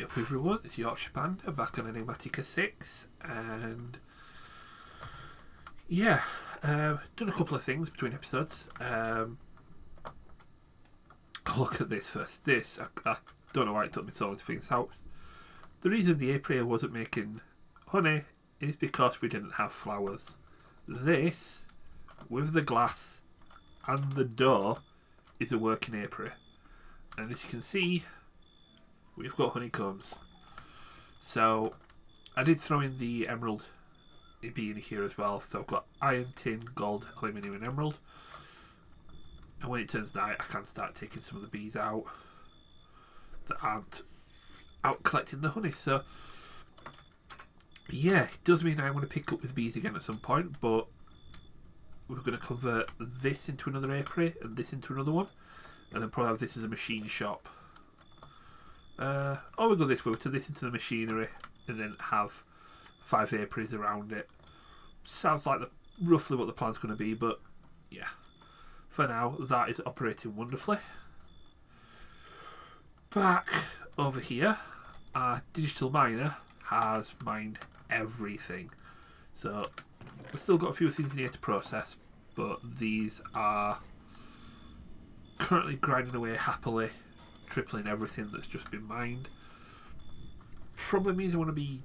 up everyone, it's Yorkshire Panda back on Enigmatica 6, and yeah, done a couple of things between episodes. Look at this first. This, I don't know why it took me so long to figure this out. The reason the apiary wasn't making honey is because we didn't have flowers. This, with the glass and the door, is a working apiary. And as you can see, we've got honeycombs. So I did throw in the emerald bee in here as well. So I've got iron, tin, gold, aluminium and emerald. And when it turns night, I can start taking some of the bees out that aren't out collecting the honey. So yeah, it does mean I want to pick up with bees again at some point, but we're going to convert this into another apiary and this into another one, and then probably have this as a machine shop. Or we'll go this way, to this into the machinery, and then have 5 apiaries around it. Sounds like roughly what the plan's going to be, but yeah. For now, that is operating wonderfully. Back over here, our digital miner has mined everything. So, we've still got a few things in here to process, but these are currently grinding away happily, tripling everything that's just been mined. Probably means I want to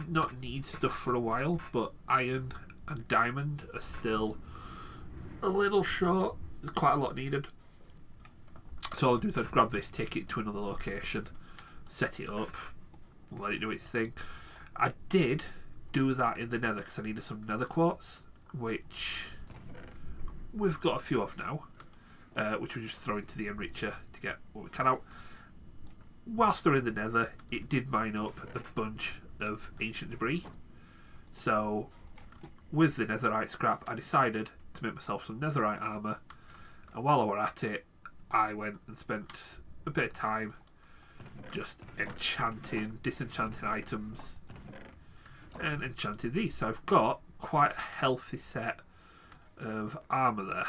not need stuff for a while, but iron and diamond are still a little short. There's quite a lot needed. So all I'll do is I'll grab this, take it to another location, set it up, let it do its thing. I did do that in the nether because I needed some nether quartz, which we've got a few of now, which we'll just throw into the enricher to get what we can out. Whilst they're in the nether, it did mine up a bunch of ancient debris. So with the netherite scrap, I decided to make myself some netherite armour, and while I were at it, I went and spent a bit of time just disenchanting items and enchanting these. So I've got quite a healthy set of armour there.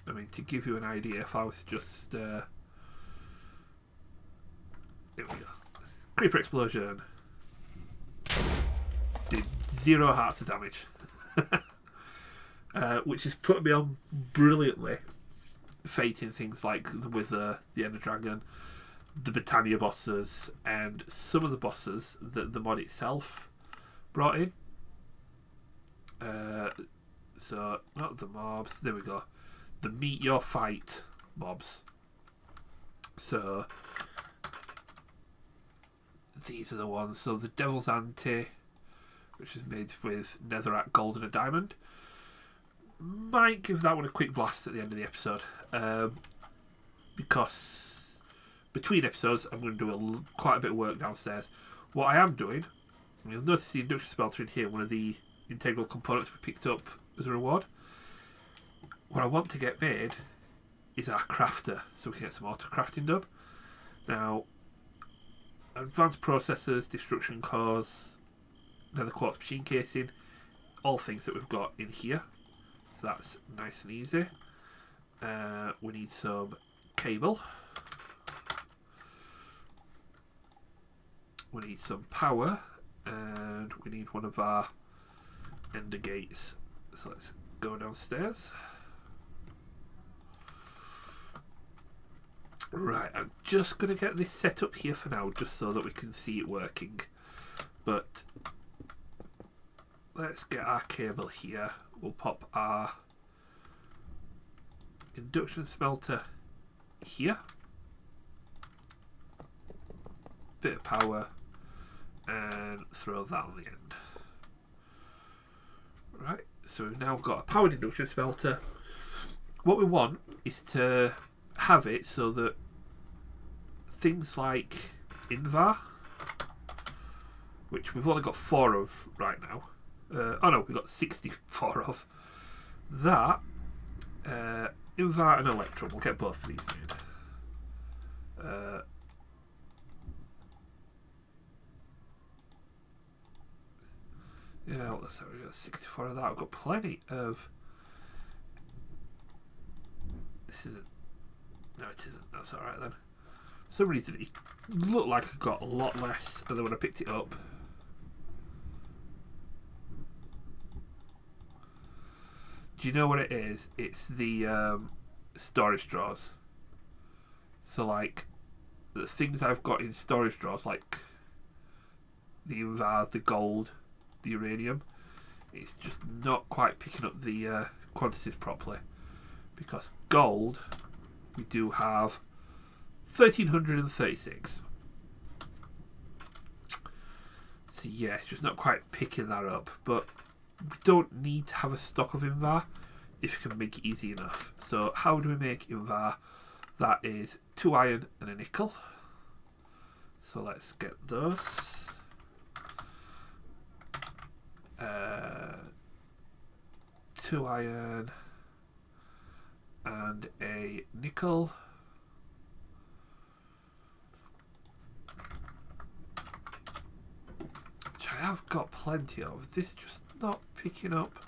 I mean, to give you an idea, if I was just here we go. Creeper explosion. Did 0 hearts of damage. Which is putting me on brilliantly, fating things like with the Ender Dragon, the Britannia bosses, and some of the bosses that the mod itself brought in. So, not the mobs, there we go. The Meet Your Fight mobs. So, these are the ones. So, the Devil's Ante, which is made with netherite, gold and a diamond. Might give that one a quick blast at the end of the episode, because between episodes I'm going to do quite a bit of work downstairs. What I am doing, and you'll notice the induction smelter in here, one of the integral components we picked up as a reward. What I want to get made is our crafter, so we can get some auto crafting done. Now, advanced processors, destruction cores, nether quartz machine casing, all things that we've got in here. So that's nice and easy. We need some cable. We need some power. And we need one of our ender gates. So let's go downstairs. Right, I'm just going to get this set up here for now, just so that we can see it working. But let's get our cable here. We'll pop our induction smelter here. Bit of power, and throw that on the end. Right, so we've now got a powered induction smelter. What we want is to have it so that things like Invar, which we've only got 4 of right now. Oh no, we've got 64 of that. Invar and Electrum, we'll get both of these made. Yeah, let's say we've got 64 of that. We've got plenty of. This isn't. No, it isn't. That's alright then. For some reason it looked like I got a lot less, and then when I picked it up, do you know what it is? It's the storage drawers. So like the things I've got in storage drawers, like the invar, the gold, the uranium, it's just not quite picking up the quantities properly, because gold we do have 1336. So yeah, it's just not quite picking that up, but we don't need to have a stock of invar if you can make it easy enough. So how do we make invar? That is 2 iron and a nickel. So let's get those. 2 iron and a nickel. Which I have got plenty of. This just not picking up.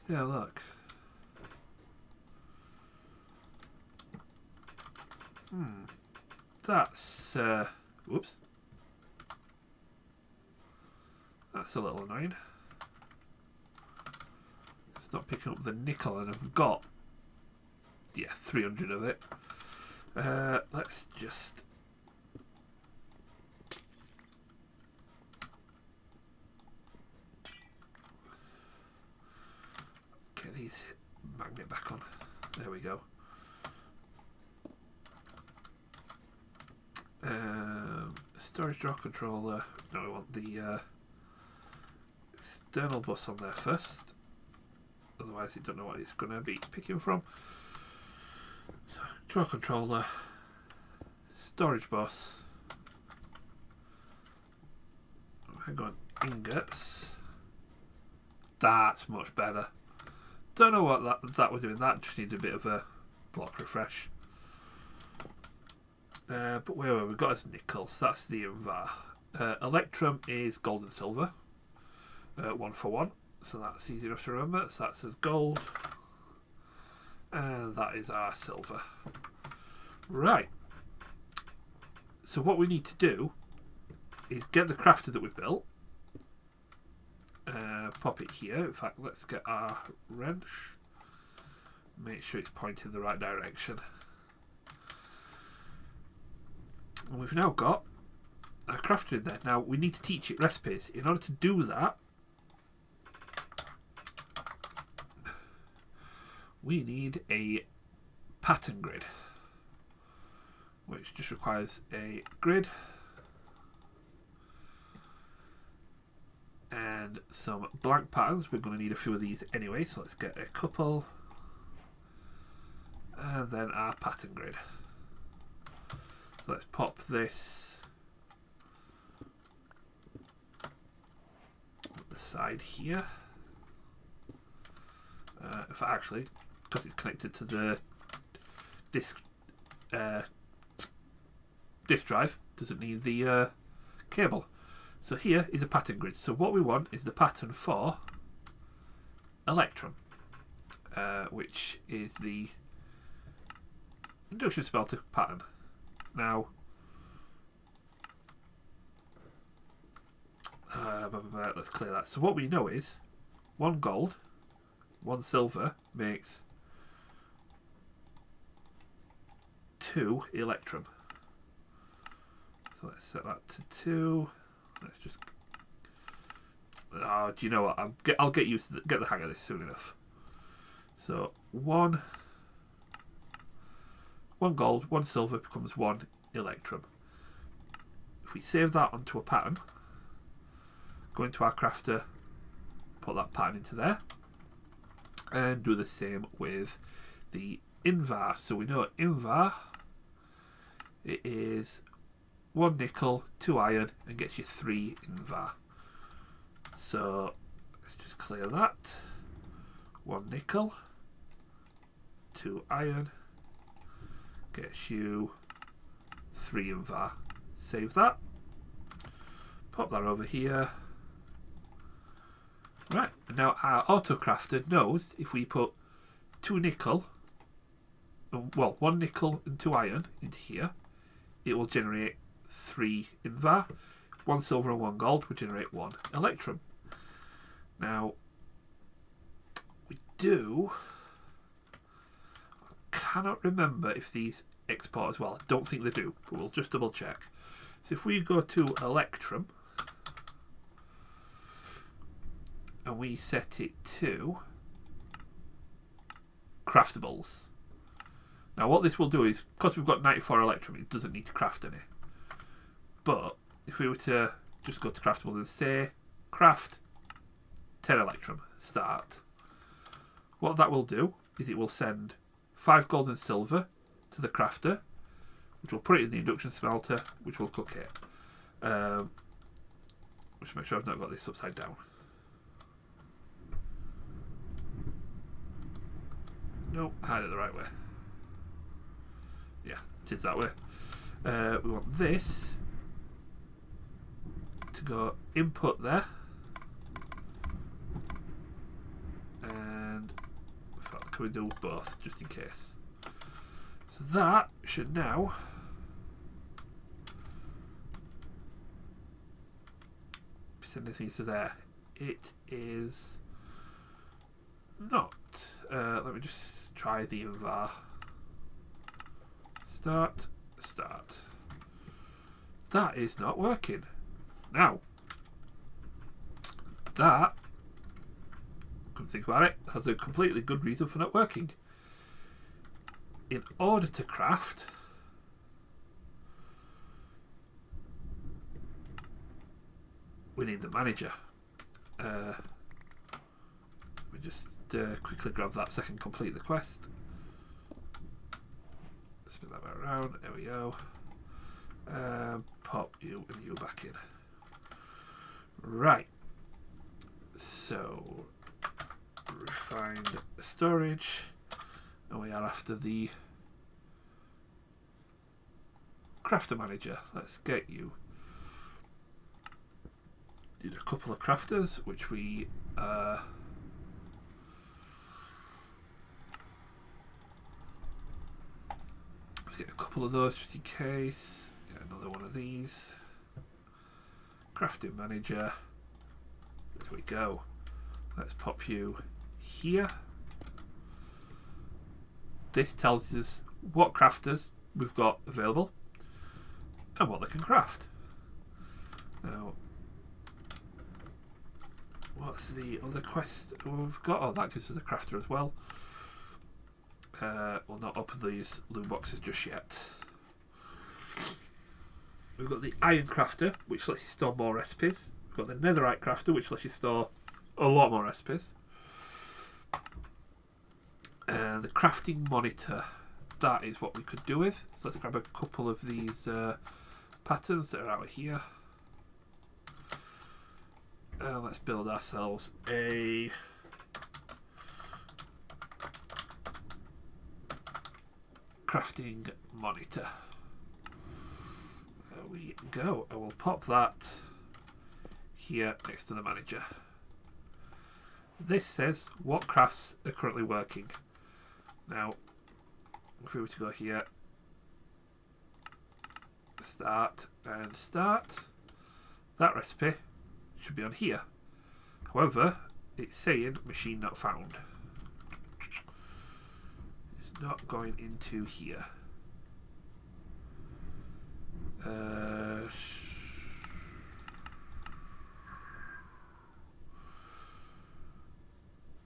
Yeah, look. That's whoops. That's a little annoying. It's not picking up the nickel, and I've got 300 of it. Let's just get these magnet back on. There we go. Storage draw controller. No, we want the external bus on there first. Otherwise, you don't know what it's going to be picking from. So, draw controller, storage bus. Hang on, ingots. That's much better. Don't know what that we're doing. That just needed a bit of a block refresh. But where we've got is nickel, so that's the invar. Electrum is gold and silver, 1 for 1, so that's easy enough to remember. So that says gold, and that is our silver. Right, so what we need to do is get the crafter that we've built, pop it here. In fact, let's get our wrench, make sure it's pointing the right direction. And we've now got a crafter in there. Now we need to teach it recipes. In order to do that, we need a pattern grid, which just requires a grid and some blank patterns. We're going to need a few of these anyway, so let's get a couple, and then our pattern grid. So let's pop this on the side here. If I actually, because it's connected to the disk drive, doesn't need the cable. So here is a pattern grid. So what we want is the pattern for Electrum, which is the induction smelter pattern. Now, let's clear that. So what we know is 1 gold, 1 silver makes 2 electrum. So let's set that to 2. Let's just. Oh, do you know what? I'll get used to get the hang of this soon enough. So 1 gold, 1 silver becomes 1 electrum. If we save that onto a pattern, go into our crafter, put that pattern into there, and do the same with the invar. So we know invar, it is 1 nickel, 2 iron, and gets you 3 invar. So let's just clear that. 1 nickel, 2 iron, gets you 3 invar. Save that. Pop that over here. Right, and now our auto crafter knows if we put 2 nickel, well, 1 nickel and 2 iron into here, it will generate 3 invar. 1 silver and 1 gold will generate 1 electrum. Now, we do... I cannot remember if these export as well. I don't think they do, but we'll just double check. So if we go to electrum, and we set it to craftables. Now what this will do is, because we've got 94 electrum, it doesn't need to craft any. But if we were to just go to craftables and say craft 10 electrum, start, what that will do is it will send 5 gold and silver to the crafter, which will put it in the induction smelter, which will cook it. Just make sure I've not got this upside down. No, I had it the right way. Yeah, it is that way. We want this to go input there. And can we do both, just in case? So that should now be sending things to there. It is not. Let me just try the invar. Start. That is not working. Now, that, come think about it, has a completely good reason for not working. In order to craft, we need the manager. Let me just quickly grab that so I can complete the quest. Spin that back around. There we go. Pop you and you back in. Right. So, refined storage. And we are after the crafter manager. Let's get you. Need a couple of crafters, which we let's get a couple of those just in case. Get another one of these. Crafting manager. There we go. Let's pop you here. This tells us what crafters we've got available and what they can craft. Now, what's the other quest we've got? Oh, that gives us a crafter as well. We'll not open these loot boxes just yet. We've got the iron crafter, which lets you store more recipes. We've got the netherite crafter, which lets you store a lot more recipes. And the crafting monitor, that is what we could do with. So let's grab a couple of these patterns that are out here. And let's build ourselves a crafting monitor. There we go. I will pop that here next to the manager. This says what crafts are currently working. Now, if we were to go here, start and start, that recipe should be on here. However, it's saying machine not found. It's not going into here.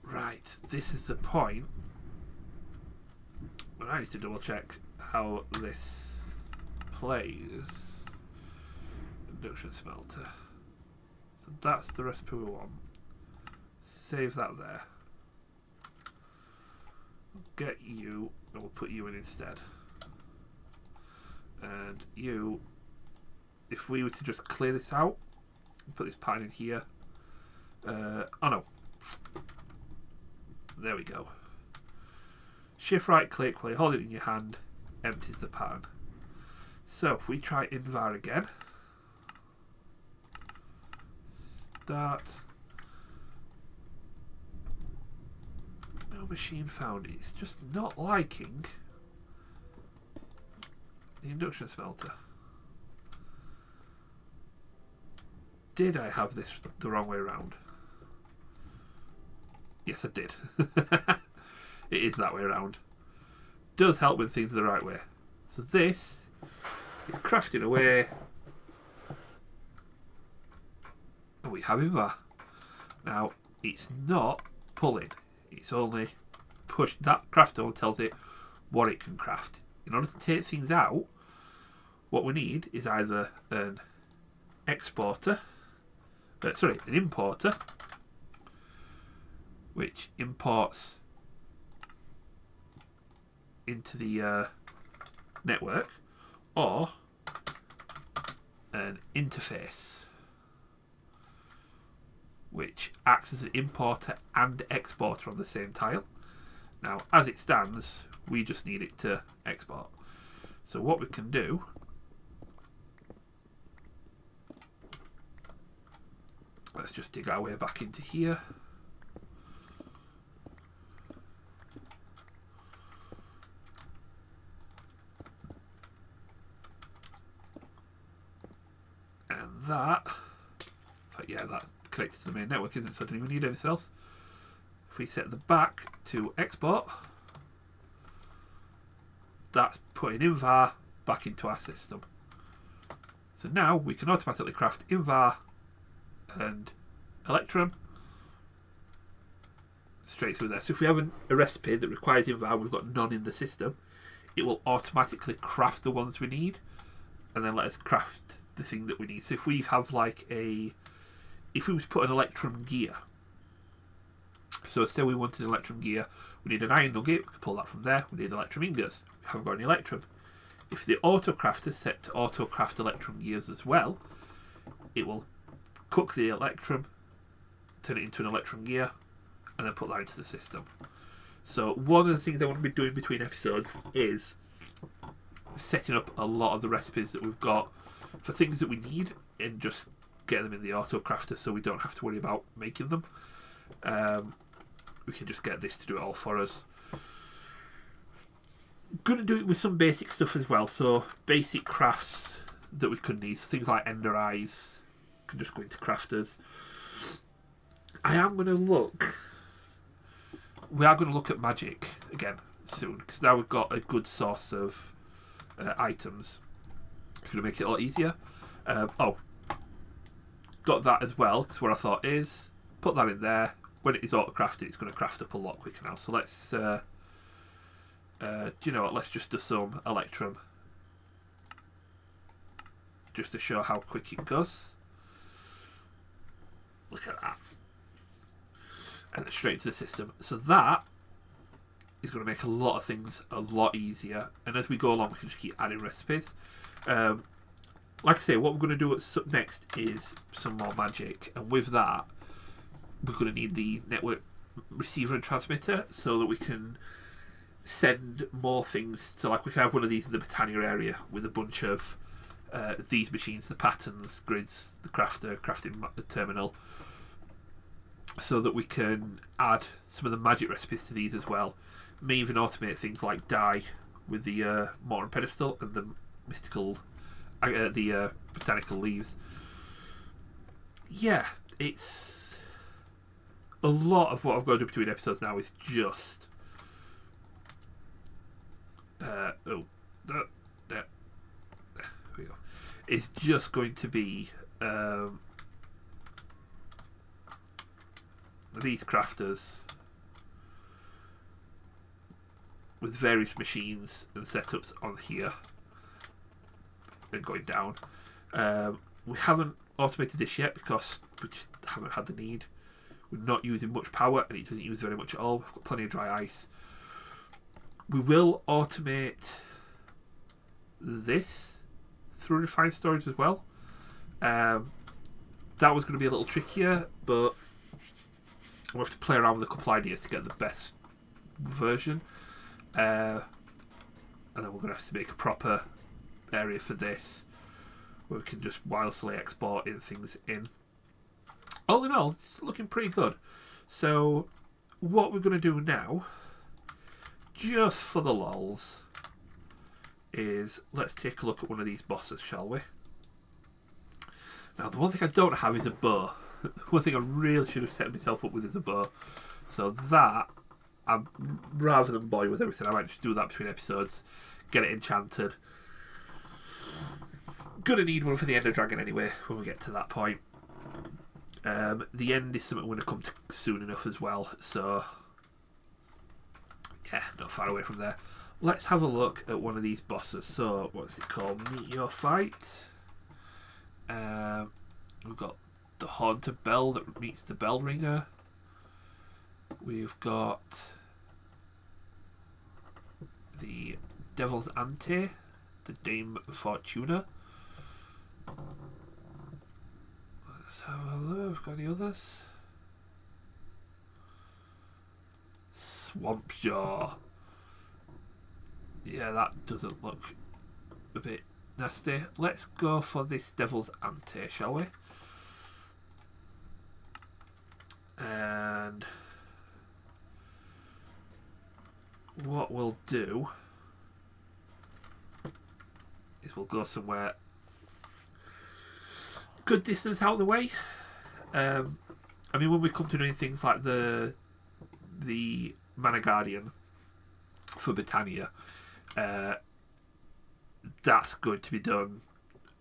Right, this is the point. I need to double check how this plays. Induction smelter. So that's the recipe we want. Save that there. Get you, and we'll put you in instead. And you, if we were to just clear this out and put this pattern in here. Oh no. There we go. Shift right click while you hold it in your hand, empties the pattern. So if we try invar again, start. No machine found. It's just not liking The induction smelter. Did I have this the wrong way around? Yes, I did. It is that way around. Does help when things are the right way. So this is crafting away. And we have invar. Now, it's not pulling. It's only push. That craft tool tells it what it can craft. In order to take things out, what we need is either an exporter, an importer, which imports into the network, or an interface, which acts as an importer and exporter on the same tile. Now, as it stands, we just need it to export. So what we can do, let's just dig our way back into here. And that, yeah, that's connected to the main network, isn't it? So I don't even need anything else. If we set the back to export, that's putting invar back into our system. So now we can automatically craft invar and electrum straight through there. So if we have a recipe that requires invar, we've got none in the system, it will automatically craft the ones we need and then let us craft the thing that we need. So if we have like if we was to put an electrum gear, so say we wanted an electrum gear, we need an iron nugget, we can pull that from there. We need electrum ingots, we haven't got any electrum. If the auto crafter is set to auto craft electrum gears as well, it will cook the electrum, turn it into an electrum gear, and then put that into the system. So one of the things I want to be doing between episodes is setting up a lot of the recipes that we've got for things that we need and just get them in the auto crafter so we don't have to worry about making them. We can just get this to do it all for us. Gonna do it with some basic stuff as well, so basic crafts that we could need, so things like ender eyes can just go into crafters. I am going to look, we are going to look at magic again soon, because now we've got a good source of items. It's going to make it a lot easier. Got that as well, because what I thought is put that in there. When it is auto crafted, it's going to craft up a lot quicker now. So let's do you know what, let's just do some electrum just to show how quick it goes. Look at that. And it's straight into the system. So that is going to make a lot of things a lot easier. And as we go along, we can just keep adding recipes. Like I say, what we're going to do next is some more magic. And with that, we're going to need the network receiver and transmitter so that we can send more things. So like we can have one of these in the Britannia area with a bunch of these machines, the patterns, grids, the crafting terminal, so that we can add some of the magic recipes to these as well. May even automate things like dye with the mortar and pedestal and the mystical, the botanical leaves. Yeah, it's a lot of what I've got to do between episodes now is just there we go. It's just going to be these crafters with various machines and setups on here and going down. We haven't automated this yet because we just haven't had the need. We're not using much power and it doesn't use very much at all. We've got plenty of dry ice. We will automate this through refined storage as well. That was going to be a little trickier, but we'll have to play around with a couple ideas to get the best version. And then we're going to have to make a proper area for this where we can just wirelessly export things in. All in all, it's looking pretty good. So what we're going to do now, just for the lols, is let's take a look at one of these bosses, shall we? Now, the one thing I don't have is a bow. The one thing I really should have set myself up with is a bow. So that, rather than boy with everything, I might just do that between episodes. Get it enchanted. Gonna need one for the Ender Dragon anyway, when we get to that point. The end is something we're going to come to soon enough as well. So, yeah, not far away from there. Let's have a look at one of these bosses. So, what's it called? Meet Your Fight. We've got the Haunted Bell that meets the Bell Ringer. We've got the Devil's Ante, the Dame Fortuna. Let's have a look. Got any others? Swampjaw. Yeah, that doesn't look a bit nasty. Let's go for this Devil's Ante, shall we? And what we'll do is we'll go somewhere good distance out of the way. I mean, when we come to doing things like the Mana Guardian for Britannia, that's going to be done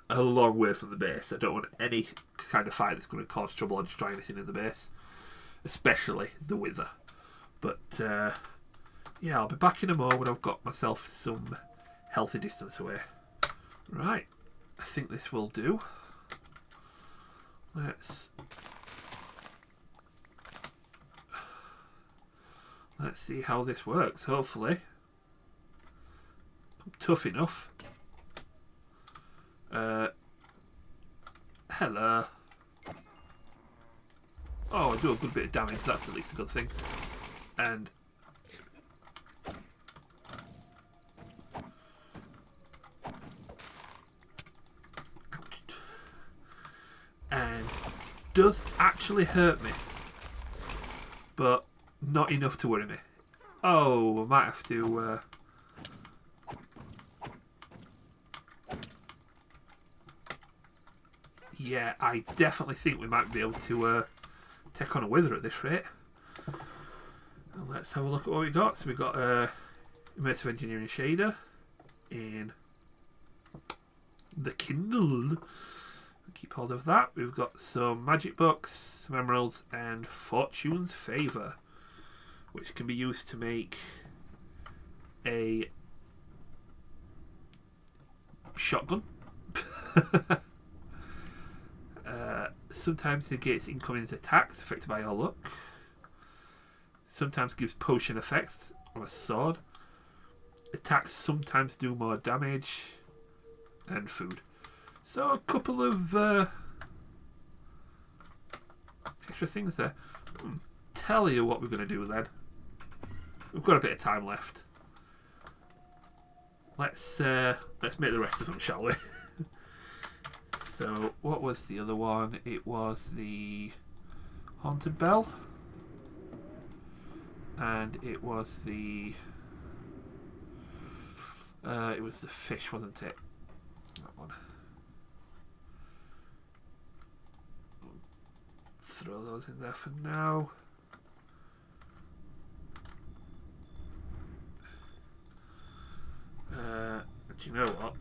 a long way from the base. I don't want any kind of fight that's going to cause trouble or destroy anything in the base, especially the Wither. But yeah, I'll be back in a moment when I've got myself some healthy distance away. Right, I think this will do. Let's see how this works. Hopefully I'm tough enough. Hello. Oh, I do a good bit of damage. That's at least a good thing. And does actually hurt me, but not enough to worry me. Oh, I might have to yeah, I definitely think we might be able to take on a Wither at this rate. And let's have a look at what we got. So we got Immersive Engineering Shader in the Kindle. Keep hold of that. We've got some magic books, some emeralds, and Fortune's Favour, which can be used to make a shotgun. Sometimes negates incoming attacks affected by your luck. Sometimes gives potion effects on a sword. Attacks sometimes do more damage. And food. So a couple of extra things there. Tell you what we're going to do then. We've got a bit of time left. Let's make the rest of them, shall we? So what was the other one? It was the Haunted Bell, and it was the fish, wasn't it? That one. Throw those in there for now. But you know what?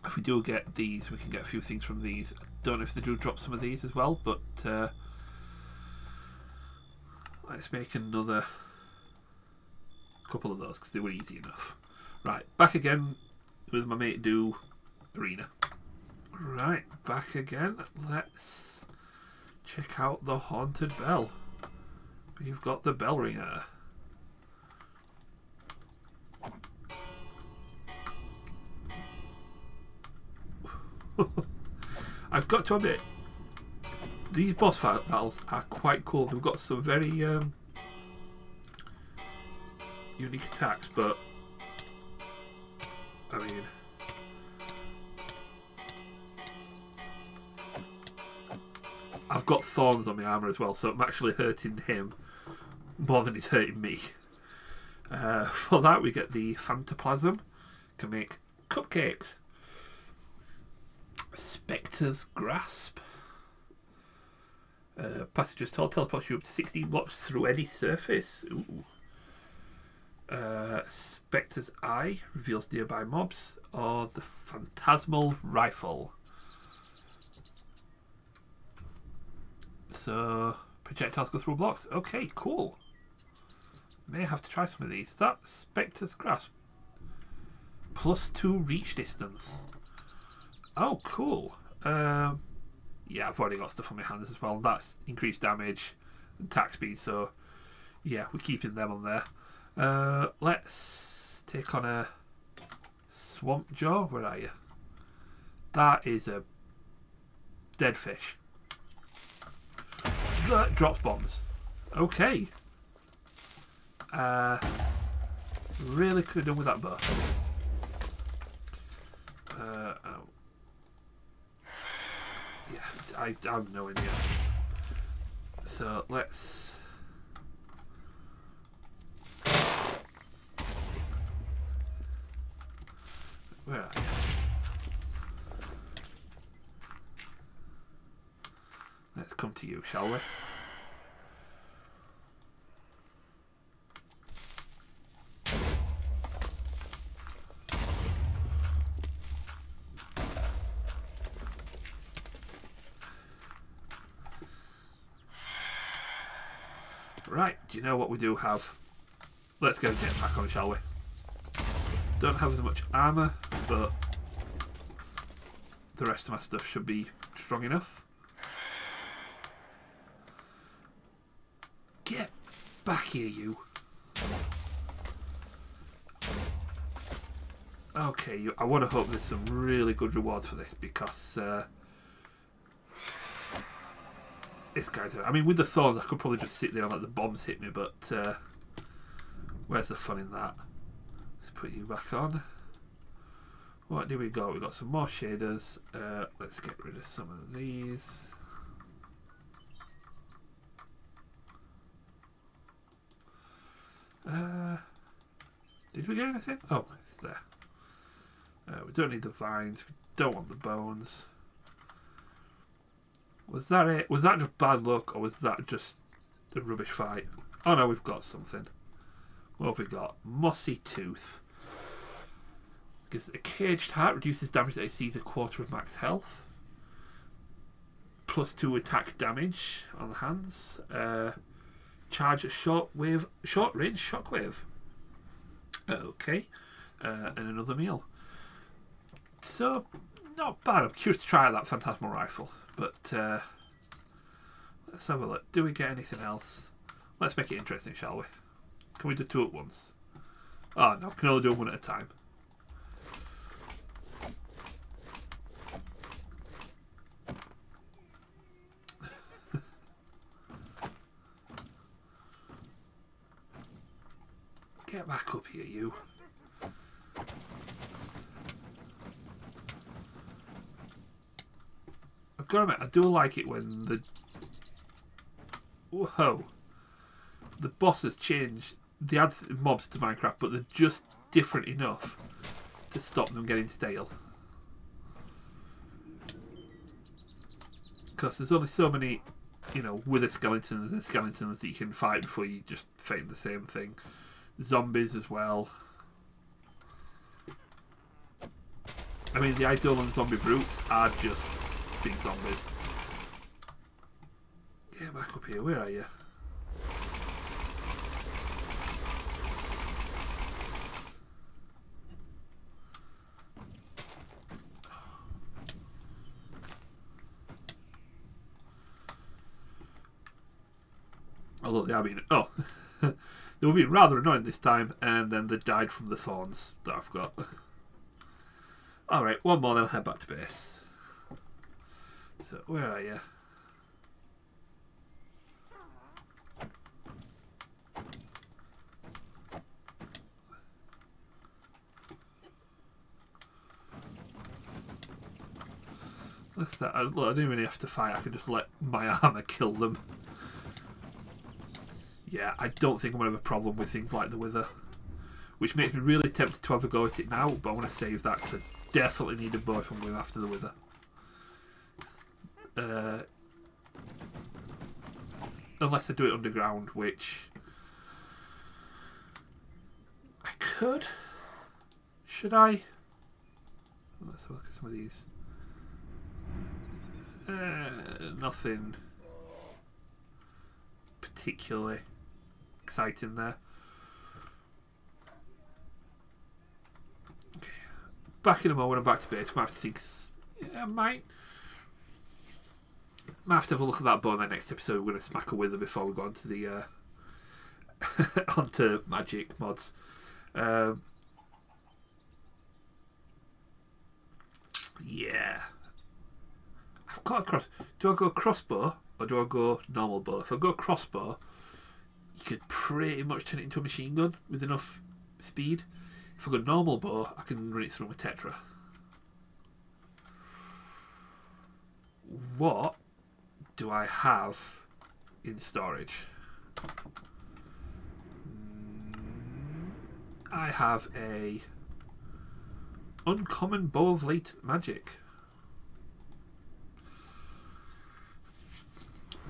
If we do get these, we can get a few things from these. I don't know if they do drop some of these as well, but let's make another couple of those because they were easy enough. Right, back again with my mate Do Arena. Right, back again. Let's check out the Haunted Bell. We've got the Bell Ringer. I've got to admit, these boss battles are quite cool. They've got some very unique attacks, but I mean, I've got thorns on my armour as well, so I'm actually hurting him more than he's hurting me. For that we get the Phantoplasm. Can make cupcakes. Spectre's Grasp. Passage's Toll teleports you up to 16 blocks through any surface. Ooh. Spectre's Eye reveals nearby mobs. Or the Phantasmal Rifle. So, projectiles go through blocks. Okay, cool. May have to try some of these. That's Spectre's Grasp. +2 reach distance. Oh, cool. Yeah, I've already got stuff on my hands as well. That's increased damage and attack speed, so yeah, we're keeping them on there. Let's take on a Swamp Jaw. Where are you? That is a dead fish. That drops bombs. Okay. Really could have done with that bow. Oh. Yeah, I have no idea. So let's. Where are you? Let's come to you, shall we? Right, do you know what we do have? Let's go jetpack on, shall we? Don't have as much armour, but the rest of my stuff should be strong enough. Get back here, you. Okay, I want to hope there's some really good rewards for this, because this guy's... I mean, with the thorns, I could probably just sit there and let the bombs hit me, but where's the fun in that? Let's put you back on. What do we got? We've got some more shaders. Let's get rid of some of these. Did we get anything? Oh, it's there. We don't need the vines. We don't want the bones. Was that it? Was that just bad luck, or was that just a rubbish fight? Oh no, we've got something. What have we got? Mossy Tooth. Because a caged heart reduces damage that exceeds a quarter of max health. +2 attack damage on the hands. Charge a short range shockwave. Okay. And another meal. So, not bad. I'm curious to try that Phantasmal Rifle. But let's have a look. Do we get anything else? Let's make it interesting, shall we? Can we do 2 at once? Oh no, can only do 1 at a time. Get back up here, you. I've got to admit, I do like it when the... Whoa. The bosses change. They add mobs to Minecraft, but they're just different enough to stop them getting stale. Because there's only so many, you know, wither skeletons and skeletons that you can fight before you just fight the same thing. Zombies as well. I mean, the Eidolon zombie brutes are just big zombies. Get back up here. Where are you? Although they are being... Oh. They were being rather annoying this time, and then they died from the thorns that I've got. Alright, one more, then I'll head back to base. So, where are you? Look at that. I don't really have to fight, I can just let my armour kill them. Yeah, I don't think I'm going to have a problem with things like the Wither. which makes me really tempted to have a go at it now, but I want to save that because I definitely need a bow if I'm going after the wither. Unless I do it underground, which I could. Should I? Let's look at some of these. Nothing particularly exciting there. Okay. Back in a moment, I'm back to base. I might have to think. Yeah, I might have to have a look at that bow in the next episode. We're going to smack a wither before we go on to the onto magic mods. Yeah. I've got a cross. Do I go crossbow or do I go normal bow? If I go crossbow, you could pretty much turn it into a machine gun with enough speed. If I go normal bow, I can run it through my tetra. What do I have in storage? I have a uncommon bow of latent magic.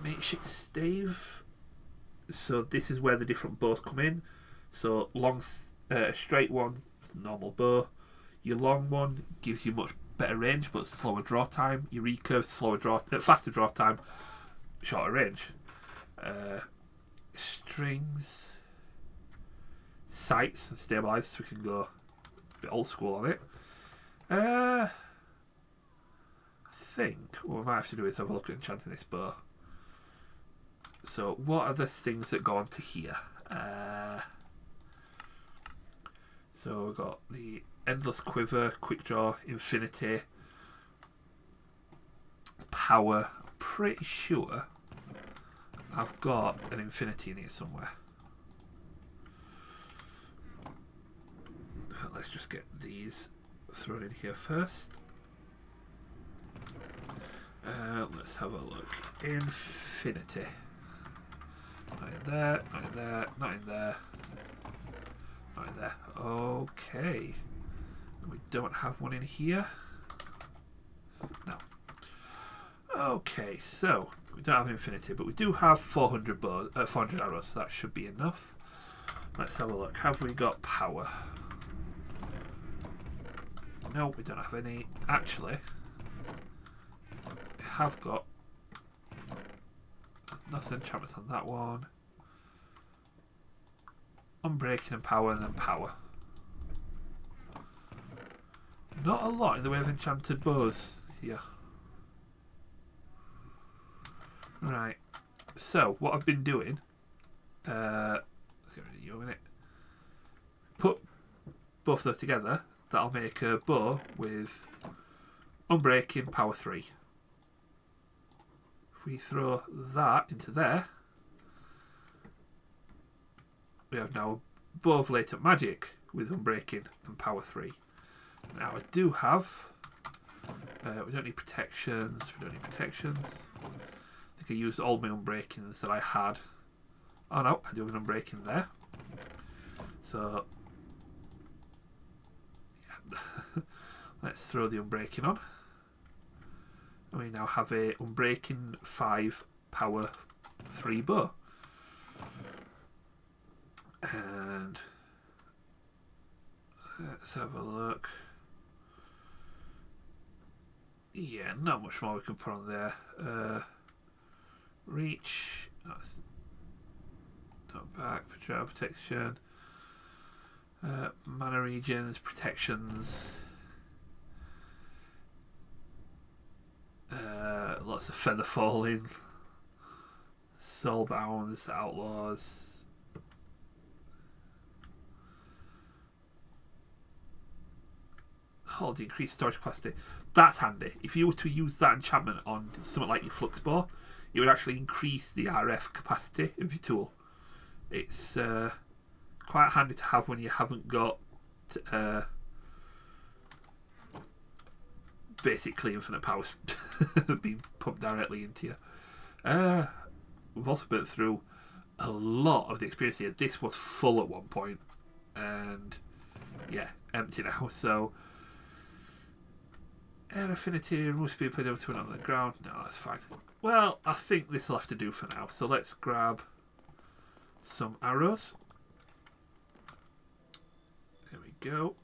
Makeshift stave. So this is where the different bows come in. So long, straight one, normal bow. Your long one gives you much better range, but slower draw time. Your recurve, faster draw time, shorter range. Strings, sights, and stabilizers. So we can go a bit old school on it. I think what we might have to do is have a look at enchanting this bow. So what are the things that go onto here? So we've got the endless quiver, quick draw, infinity, power. I'm pretty sure I've got an infinity in here somewhere. Let's just get these thrown in here first. Let's have a look. Infinity. Not in there, not in there, not in there, not in there. Okay. We don't have one in here. No. Okay, so we don't have infinity, but we do have 400 arrows, so that should be enough. Let's have a look. Have we got power? No, we don't have any. Actually, we have got nothing enchantments on that one. Unbreaking and power, and then power. Not a lot in the way of enchanted bows here. Right. So what I've been doing, let's get rid of you a minute. Put both of those together. That'll make a bow with unbreaking, power 3. If we throw that into there, we have now a bow of latent magic with unbreaking and power 3. Now I do have, we don't need protections, I think I used all my unbreakings that I had. Oh no, I do have an unbreaking there. So, yeah. Let's throw the unbreaking on. And we now have a unbreaking 5 power 3 bow. And let's have a look. Yeah, not much more we can put on there. Reach, that's not back, protection, mana regions, protections, lots of feather falling, soulbounds, outlaws. Hold the increased storage capacity. That's handy. If you were to use that enchantment on something like your flux bow, it would actually increase the RF capacity of your tool. It's quite handy to have when you haven't got basically infinite power being pumped directly into you. We've also been through a lot of the experience here. This was full at one point. and yeah, empty now. So air affinity must be put over to another ground. No, that's fine. Well, I think this will have to do for now. So let's grab some arrows. There we go.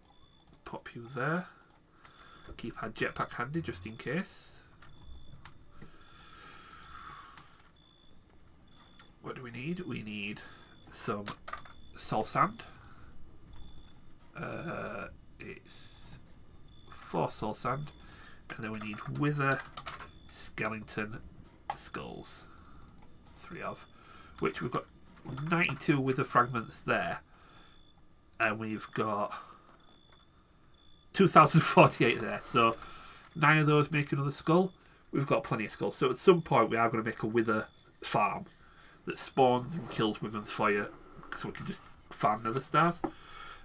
Pop you there. Keep our jetpack handy just in case. What do we need? We need some soul sand. It's 4 soul sand. And then we need wither skeleton skulls. 3 of. Which we've got 92 wither fragments there. And we've got 2048 there. So 9 of those make another skull. We've got plenty of skulls. So at some point we are going to make a wither farm that spawns and kills withers for you, so we can just farm nether stars.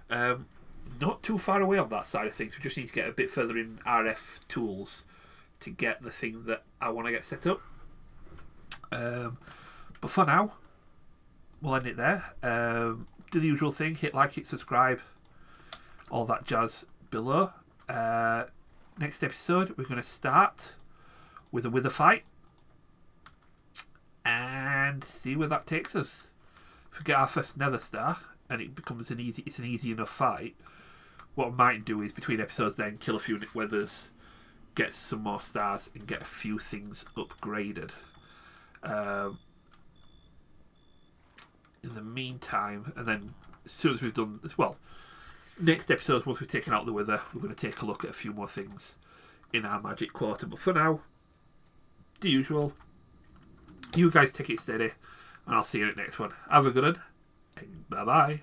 Not too far away on that side of things. We just need to get a bit further in RF tools to get the thing that I want to get set up. But for now, we'll end it there. Do the usual thing, hit like, hit subscribe, all that jazz below. Next episode, we're going to start with a wither fight and see where that takes us. If we get our first nether star and it becomes an easy enough fight, what I might do is between episodes then kill a few withers, get some more stars, and get a few things upgraded. In the meantime, and then as soon as we've done this, well, next episode, once we've taken out the wither, we're going to take a look at a few more things in our magic quarter. But for now, the usual, you guys take it steady, and I'll see you in the next one. Have a good one, and bye bye.